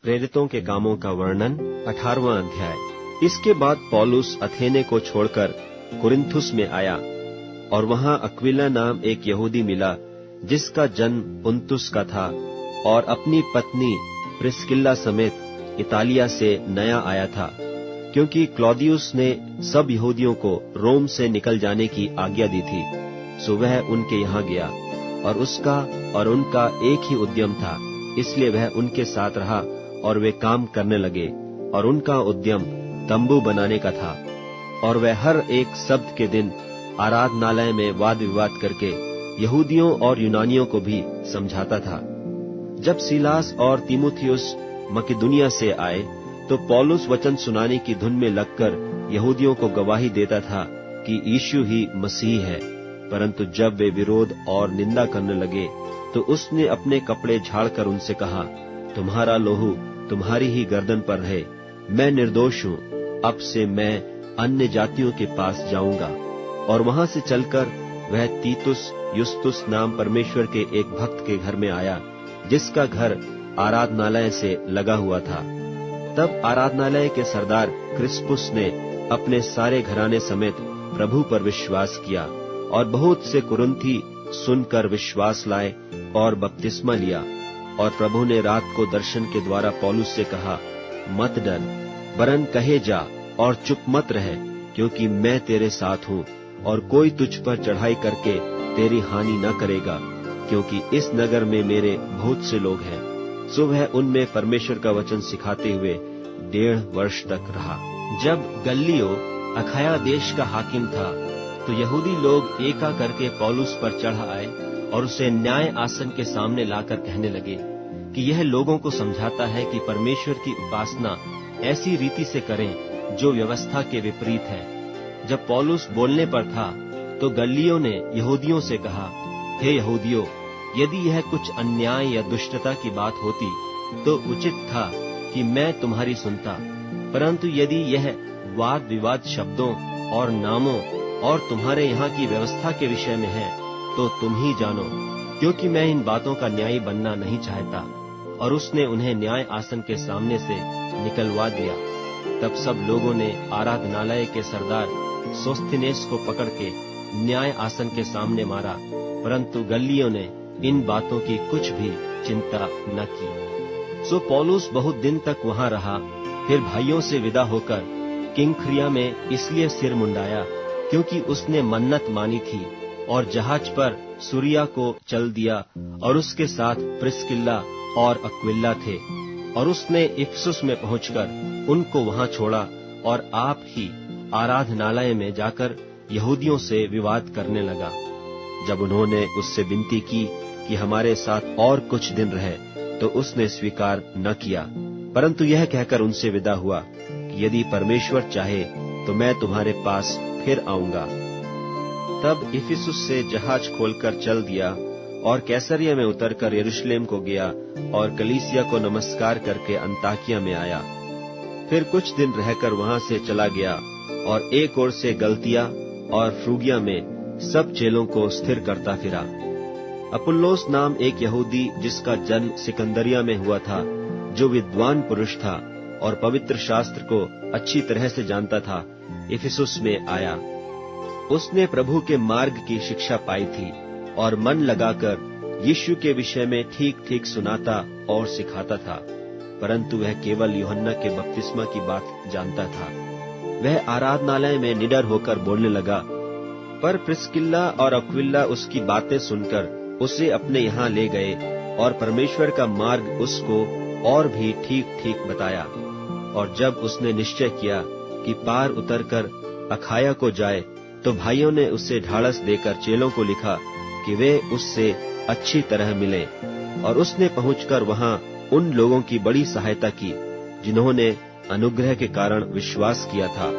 प्रेरितों के कामों का वर्णन 18वां अध्याय। इसके बाद पौलुस अथेने को छोड़कर कुरिन्थुस में आया और वहां अक्विला नाम एक यहूदी मिला जिसका जन्म पुन्तुस का था और अपनी पत्नी प्रिस्किल्ला समेत इतालिया से नया आया था, क्योंकि क्लौदियुस ने सब यहूदियों को रोम से निकल जाने की आज्ञा दी थी। सो वह उनके यहाँ गया और उसका और उनका एक ही उद्यम था, इसलिए वह उनके साथ रहा और वे काम करने लगे। और उनका उद्यम तंबू बनाने का था और वह हर एक शब्द के दिन आराधनालय में वाद विवाद करके यहूदियों और यूनानियों को भी समझाता था। जब सीलास और तीमुथियुस मकिदुनिया से आए तो पौलुस वचन सुनाने की धुन में लगकर यहूदियों को गवाही देता था कि यीशु ही मसीह है। परंतु जब वे विरोध और निंदा करने लगे तो उसने अपने कपड़े झाड़कर उनसे कहा, तुम्हारा लोहू तुम्हारी ही गर्दन पर रहे। मैं निर्दोष हूँ। अब से मैं अन्य जातियों के पास जाऊंगा। और वहां से चलकर वह तीतुस युस्तुस नाम परमेश्वर के एक भक्त के घर में आया, जिसका घर आराधनालय से लगा हुआ था। तब आराधनालय के सरदार क्रिस्पुस ने अपने सारे घराने समेत प्रभु पर विश्वास किया और बहुत से कुरिन्थी सुनकर विश्वास लाए और बपतिस्मा लिया। और प्रभु ने रात को दर्शन के द्वारा पौलुस से कहा, मत डर, वरन कहे जा और चुप मत रह, क्योंकि मैं तेरे साथ हूँ और कोई तुझ पर चढ़ाई करके तेरी हानि न करेगा, क्योंकि इस नगर में मेरे बहुत से लोग हैं। सो वह उनमें परमेश्वर का वचन सिखाते हुए 1.5 वर्ष तक रहा। जब गल्लियो अखाया देश का हाकिम था तो यहूदी लोग एका करके पौलुस पर चढ़ आए और उसे न्याय आसन के सामने लाकर कहने लगे कि यह लोगों को समझाता है कि परमेश्वर की उपासना ऐसी रीति से करें जो व्यवस्था के विपरीत है। जब पौलुस बोलने पर था तो गल्लियो ने यहूदियों से कहा, हे यहूदियों, यदि यह कुछ अन्याय या दुष्टता की बात होती तो उचित था कि मैं तुम्हारी सुनता, परंतु यदि यह वाद विवाद शब्दों और नामों और तुम्हारे यहाँ की व्यवस्था के विषय में है तो तुम ही जानो, क्योंकि मैं इन बातों का न्यायी बनना नहीं चाहता। और उसने उन्हें न्याय आसन के सामने से निकलवा दिया। तब सब लोगों ने आराधनालय के सरदार सोस्थिनेस को पकड़ के न्याय आसन के सामने मारा, परंतु गल्लियो ने इन बातों की कुछ भी चिंता न की। सो पौलुस बहुत दिन तक वहां रहा। फिर भाइयों से विदा होकर किंख्रिया में इसलिए सिर मुंडाया क्योंकि उसने मन्नत मानी थी, और जहाज पर सूरिया को चल दिया और उसके साथ प्रिस्किल्ला और अक्विला थे। और उसने इफिसुस में पहुंचकर उनको वहां छोड़ा और आप ही आराधनालय में जाकर यहूदियों से विवाद करने लगा। जब उन्होंने उससे विनती की कि हमारे साथ और कुछ दिन रहे तो उसने स्वीकार न किया, परंतु यह कहकर उनसे विदा हुआ कि यदि परमेश्वर चाहे तो मैं तुम्हारे पास फिर आऊंगा। तब इफिसुस से जहाज खोलकर चल दिया और कैसरिया में उतरकर यरूशलेम को गया और कलीसिया को नमस्कार करके अन्ताकिया में आया। फिर कुछ दिन रहकर वहां से चला गया और एक ओर से गलतिया और फ्रूगिया में सब चेलों को स्थिर करता फिरा। अपुल्लोस नाम एक यहूदी जिसका जन्म सिकंदरिया में हुआ था, जो विद्वान पुरुष था और पवित्र शास्त्र को अच्छी तरह से जानता था, इफिसुस में आया। उसने प्रभु के मार्ग की शिक्षा पाई थी और मन लगाकर यीशु के विषय में ठीक ठीक सुनाता और सिखाता था, परंतु वह केवल यूहन्ना के बपतिस्मा की बात जानता था। वह आराधनालय में निडर होकर बोलने लगा, पर प्रिस्किल्ला और अक्विला उसकी बातें सुनकर उसे अपने यहाँ ले गए और परमेश्वर का मार्ग उसको और भी ठीक ठीक बताया। और जब उसने निश्चय किया कि पार उतरकर अखाया को जाए तो भाइयों ने उसे ढाढ़स देकर चेलों को लिखा कि वे उससे अच्छी तरह मिले। और उसने पहुंचकर वहां उन लोगों की बड़ी सहायता की जिन्होंने अनुग्रह के कारण विश्वास किया था,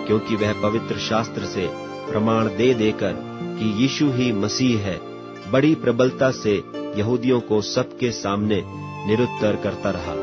क्योंकि वह पवित्र शास्त्र से प्रमाण दे देकर कि यीशु ही मसीह है बड़ी प्रबलता से यहूदियों को सबके सामने निरुत्तर करता रहा।